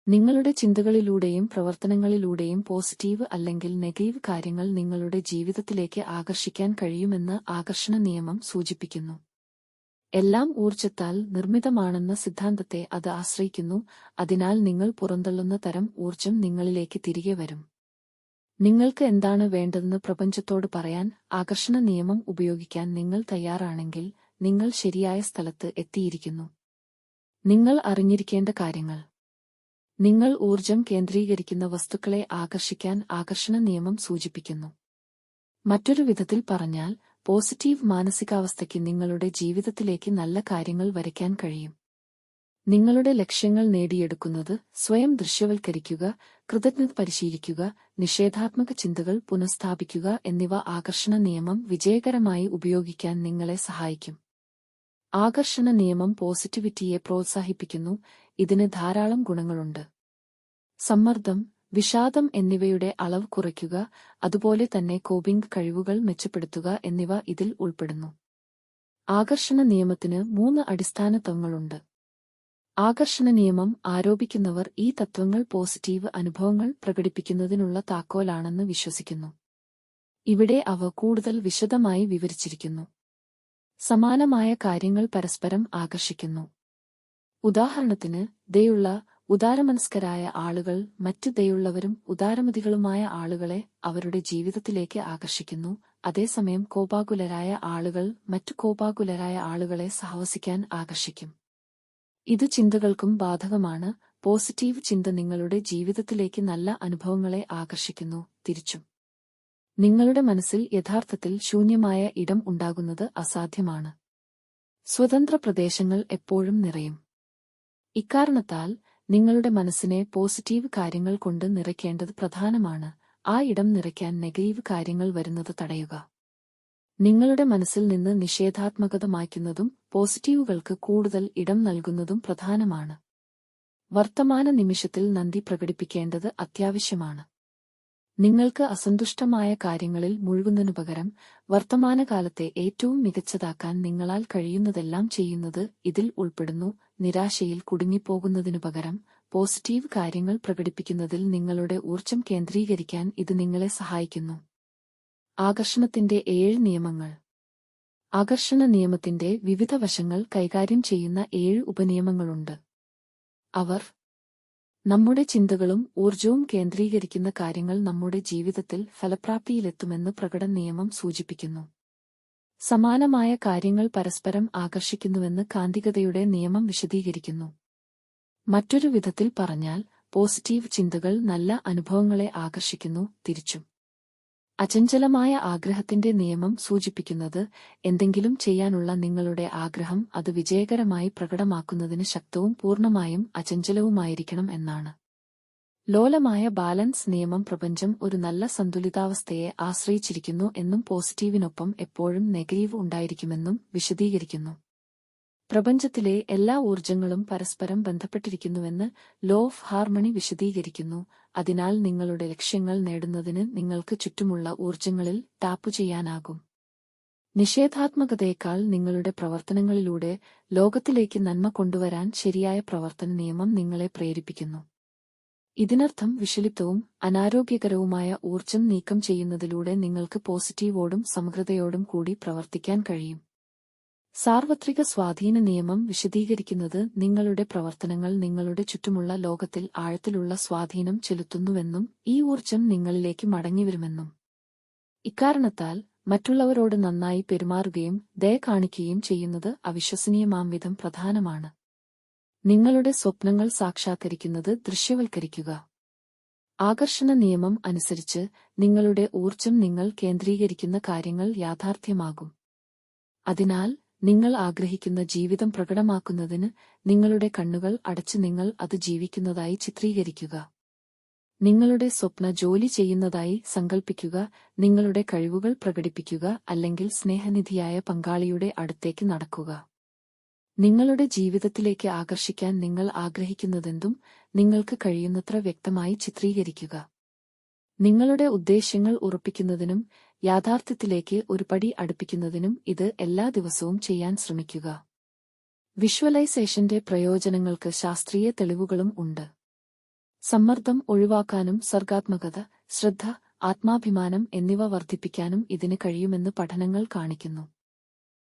നിങ്ങളുടെ ചിന്തകളിലൂടെയും പ്രവർത്തനങ്ങളിലൂടെയും പോസിറ്റീവ് അല്ലെങ്കിൽ നെഗറ്റീവ് കാര്യങ്ങൾ നിങ്ങളുടെ ജീവിതത്തിലേക്ക് ആകർഷിക്കാൻ കഴിയുമെന്ന് ആകർഷണ നിയമം സൂചിപ്പിക്കുന്നു. എല്ലാം ഊർജ്ജത്താൽ നിർമ്മിതമാണെന്ന സിദ്ധാന്തത്തെ അത് ആശ്രയിക്കുന്നു, അതിനാൽ നിങ്ങൾ പുറന്തള്ളുന്ന തരം ഊർജ്ജം നിങ്ങളിലേക്ക് തിരികെ വരും. നിങ്ങൾക്ക് എന്താണ് വേണ്ടതെന്ന് പ്രപഞ്ചത്തോട് പറയാൻ ആകർഷണ നിയമം ഉപയോഗിക്കാൻ നിങ്ങൾ തയ്യാറാണെങ്കിൽ നിങ്ങൾ ശരിയായ സ്ഥലത്ത് എത്തിയിരിക്കുന്നു. നിങ്ങൾ അറിഞ്ഞിരിക്കേണ്ട കാര്യങ്ങൾ. നിങ്ങൾ ഊർജ്ജം കേന്ദ്രീകരിക്കുന്ന വസ്തുക്കളെ ആകർഷിക്കാൻ ആകർഷണ നിയമം സൂചിപ്പിക്കുന്നു. മറ്റൊരു വിധത്തിൽ പറഞ്ഞാൽ, പോസിറ്റീവ് മാനസികാവസ്ഥയ്ക്ക് നിങ്ങളുടെ ജീവിതത്തിലേക്ക് നല്ല കാര്യങ്ങൾ വരയ്ക്കാൻ കഴിയും. നിങ്ങളുടെ ലക്ഷ്യങ്ങൾ നേടിയെടുക്കുന്നത്, സ്വയം ദൃശ്യവൽക്കരിക്കുക, കൃതജ്ഞത പരിശീലിക്കുക, നിഷേധാത്മക ചിന്തകൾ പുനഃസ്ഥാപിക്കുക എന്നിവ ആകർഷണ നിയമം വിജയകരമായി ഉപയോഗിക്കാൻ നിങ്ങളെ സഹായിക്കും. ആകർഷണ നിയമം പോസിറ്റിവിറ്റിയെ പ്രോത്സാഹിപ്പിക്കുന്നു. ഇതിന് ധാരാളം ഗുണങ്ങളുണ്ട്. സമ്മർദ്ദം, വിഷാദം എന്നിവയുടെ അളവ് കുറയ്ക്കുക, അതുപോലെ തന്നെ കോപ്പിംഗ് കഴിവുകൾ മെച്ചപ്പെടുത്തുക എന്നിവ ഇതിൽ ഉൾപ്പെടുന്നു. ആകർഷണ നിയമത്തിന് 3 അടിസ്ഥാന തത്വങ്ങളുണ്ട്. ആകർഷണ നിയമം ആരോപിക്കുന്നവർ ഈ തത്വങ്ങൾ പോസിറ്റീവ് അനുഭവങ്ങൾ പ്രകടിപ്പിക്കുന്നതിനുള്ള താക്കോലാണെന്ന് വിശ്വസിക്കുന്നു. ഇവിടെ അവ കൂടുതൽ വിശദമായി വിവരിച്ചിരിക്കുന്നു. സമാനമായ കാര്യങ്ങൾ പരസ്പരം ആകർഷിക്കുന്നു. ഉദാഹരണത്തിന്, ദയുള്ള, ഉദാരമനസ്കരായ ആളുകൾ മറ്റ് ദയുള്ളവരും ഉദാരമതികളുമായ ആളുകളെ അവരുടെ ജീവിതത്തിലേക്ക് ആകർഷിക്കുന്നു, അതേസമയം കോപാകുലരായ ആളുകൾ മറ്റു കോപാകുലരായ ആളുകളെ സഹവസിക്കാൻ ആകർഷിക്കും. ഇത് ചിന്തകൾക്കും ബാധകമാണ്. പോസിറ്റീവ് ചിന്ത നിങ്ങളുടെ ജീവിതത്തിലേക്ക് നല്ല അനുഭവങ്ങളെ ആകർഷിക്കുന്നു, തിരിച്ചും. നിങ്ങളുടെ മനസ്സിൽ യഥാർത്ഥത്തിൽ ശൂന്യമായ ഇടം ഉണ്ടാകുന്നത് അസാധ്യമാണ്. സ്വതന്ത്ര പ്രദേശങ്ങൾ എപ്പോഴും നിറയും. ഇക്കാരണത്താൽ നിങ്ങളുടെ മനസ്സിനെ പോസിറ്റീവ് കാര്യങ്ങൾ കൊണ്ട് നിറയ്ക്കേണ്ടത് പ്രധാനമാണ്. ആ ഇടം നിറയ്ക്കാൻ നെഗറ്റീവ് കാര്യങ്ങൾ വരുന്നത് തടയുക. നിങ്ങളുടെ മനസ്സിൽ നിന്ന് നിഷേധാത്മകത മായ്ക്കുന്നതും പോസിറ്റീവുകൾക്ക് കൂടുതൽ ഇടം നൽകുന്നതും പ്രധാനമാണ്. വർത്തമാന നിമിഷത്തിൽ നന്ദി പ്രകടിപ്പിക്കേണ്ടത് അത്യാവശ്യമാണ്. നിങ്ങൾക്ക് അസന്തുഷ്ടമായ കാര്യങ്ങളിൽ മുഴുകുന്നതിനുപകരം വർത്തമാനകാലത്തെ ഏറ്റവും മികച്ചതാക്കാൻ നിങ്ങളാൽ കഴിയുന്നതെല്ലാം ചെയ്യുന്നത് ഇതിൽ ഉൾപ്പെടുന്നു. നിരാശയിൽ കുടുങ്ങിപ്പോകുന്നതിനുപകരം പോസിറ്റീവ് കാര്യങ്ങൾ പ്രകടിപ്പിക്കുന്നതിൽ നിങ്ങളുടെ ഊർജ്ജം കേന്ദ്രീകരിക്കാൻ ഇത് നിങ്ങളെ സഹായിക്കുന്നു. ആകർഷണത്തിന്റെ 7 നിയമങ്ങൾ. ആകർഷണ നിയമത്തിന്റെ വിവിധ വശങ്ങൾ കൈകാര്യം ചെയ്യുന്ന 7 ഉപനിയമങ്ങളുണ്ട്. അവർ: നമ്മുടെ ചിന്തകളും ഊർജ്ജവും കേന്ദ്രീകരിക്കുന്ന കാര്യങ്ങൾ നമ്മുടെ ജീവിതത്തിൽ ഫലപ്രാപ്തിയിലെത്തുമെന്ന് പ്രകടന നിയമം സൂചിപ്പിക്കുന്നു. സമാനമായ കാര്യങ്ങൾ പരസ്പരം ആകർഷിക്കുന്നുവെന്ന് കാന്തികതയുടെ നിയമം വിശദീകരിക്കുന്നു. മറ്റൊരു വിധത്തിൽ പറഞ്ഞാൽ, പോസിറ്റീവ് ചിന്തകൾ നല്ല അനുഭവങ്ങളെ ആകർഷിക്കുന്നു, തിരിച്ചും. അചഞ്ചലമായ ആഗ്രഹത്തിന്റെ നിയമം സൂചിപ്പിക്കുന്നത് എന്തെങ്കിലും ചെയ്യാനുള്ള നിങ്ങളുടെ ആഗ്രഹം അത് വിജയകരമായി പ്രകടമാക്കുന്നതിന് ശക്തവും പൂർണ്ണമായും അചഞ്ചലവുമായിരിക്കണം എന്നാണ്. ലോലമായ ബാലൻസ് നിയമം പ്രപഞ്ചം ഒരു നല്ല സന്തുലിതാവസ്ഥയെ ആശ്രയിച്ചിരിക്കുന്നു എന്നും പോസിറ്റീവിനൊപ്പം എപ്പോഴും നെഗറ്റീവ് ഉണ്ടായിരിക്കുമെന്നും വിശദീകരിക്കുന്നു. പ്രപഞ്ചത്തിലെ എല്ലാ ഊർജ്ജങ്ങളും പരസ്പരം ബന്ധപ്പെട്ടിരിക്കുന്നുവെന്ന് ലോ ഓഫ് ഹാർമണി വിശദീകരിക്കുന്നു. അതിനാൽ നിങ്ങളുടെ ലക്ഷ്യങ്ങൾ നേടുന്നതിന് നിങ്ങൾക്ക് ചുറ്റുമുള്ള ഊർജ്ജങ്ങളിൽ ടാപ്പു ചെയ്യാനാകും. നിഷേധാത്മകതയേക്കാൾ നിങ്ങളുടെ പ്രവർത്തനങ്ങളിലൂടെ ലോകത്തിലേക്ക് നന്മ കൊണ്ടുവരാൻ ശരിയായ പ്രവർത്തന നിയമം നിങ്ങളെ പ്രേരിപ്പിക്കുന്നു. ഇതിനർത്ഥം വിഷലിപ്തവും അനാരോഗ്യകരവുമായ ഊർജ്ജം നീക്കം ചെയ്യുന്നതിലൂടെ നിങ്ങൾക്ക് പോസിറ്റീവോടും സമഗ്രതയോടും കൂടി പ്രവർത്തിക്കാൻ കഴിയും. സാർവത്രിക സ്വാധീന നിയമം വിശദീകരിക്കുന്നത് നിങ്ങളുടെ പ്രവർത്തനങ്ങൾ നിങ്ങളുടെ ചുറ്റുമുള്ള ലോകത്തിൽ ആഴത്തിലുള്ള സ്വാധീനം ചെലുത്തുന്നുവെന്നും ഈ ഊർജ്ജം നിങ്ങളിലേക്ക് മടങ്ങിവരുമെന്നും. ഇക്കാരണത്താൽ മറ്റുള്ളവരോട് നന്നായി പെരുമാറുകയും ദയ കാണിക്കുകയും ചെയ്യുന്നത് അവിശ്വസനീയമാംവിധം പ്രധാനമാണ്. നിങ്ങളുടെ സ്വപ്നങ്ങൾ സാക്ഷാത്കരിക്കുന്നത് ദൃശ്യവൽക്കരിക്കുക. ആകർഷണ നിയമം അനുസരിച്ച് നിങ്ങളുടെ ഊർജ്ജം നിങ്ങൾ കേന്ദ്രീകരിക്കുന്ന കാര്യങ്ങൾ യാഥാർത്ഥ്യമാകും. അതിനാൽ നിങ്ങൾ ആഗ്രഹിക്കുന്ന ജീവിതം പ്രകടമാക്കുന്നതിന് നിങ്ങളുടെ കണ്ണുകൾ അടച്ച് നിങ്ങൾ അത് ജീവിക്കുന്നതായി ചിത്രീകരിക്കുക. നിങ്ങളുടെ സ്വപ്ന ജോലി ചെയ്യുന്നതായി സങ്കൽപ്പിക്കുക. നിങ്ങളുടെ കഴിവുകൾ പ്രകടിപ്പിക്കുക, അല്ലെങ്കിൽ സ്നേഹനിധിയായ പങ്കാളിയുടെ അടുത്തേക്ക് നടക്കുക. നിങ്ങളുടെ ജീവിതത്തിലേക്ക് ആകർഷിക്കാൻ നിങ്ങൾ ആഗ്രഹിക്കുന്നതെന്തും നിങ്ങൾക്ക് കഴിയുന്നത്ര വ്യക്തമായി ചിത്രീകരിക്കുക. നിങ്ങളുടെ ഉദ്ദേശ്യങ്ങൾ ഉറപ്പിക്കുന്നതിനും യാഥാർത്ഥ്യത്തിലേക്ക് ഒരു പടി അടുപ്പിക്കുന്നതിനും ഇത് എല്ലാ ദിവസവും ചെയ്യാൻ ശ്രമിക്കുക. വിഷ്വലൈസേഷന്റെ പ്രയോജനങ്ങൾക്ക് ശാസ്ത്രീയ തെളിവുകളും ഉണ്ട്. സമ്മർദ്ദം ഒഴിവാക്കാനും സർഗാത്മകത, ശ്രദ്ധ, ആത്മാഭിമാനം എന്നിവ വർദ്ധിപ്പിക്കാനും ഇതിന് കഴിയുമെന്ന് പഠനങ്ങൾ കാണിക്കുന്നു.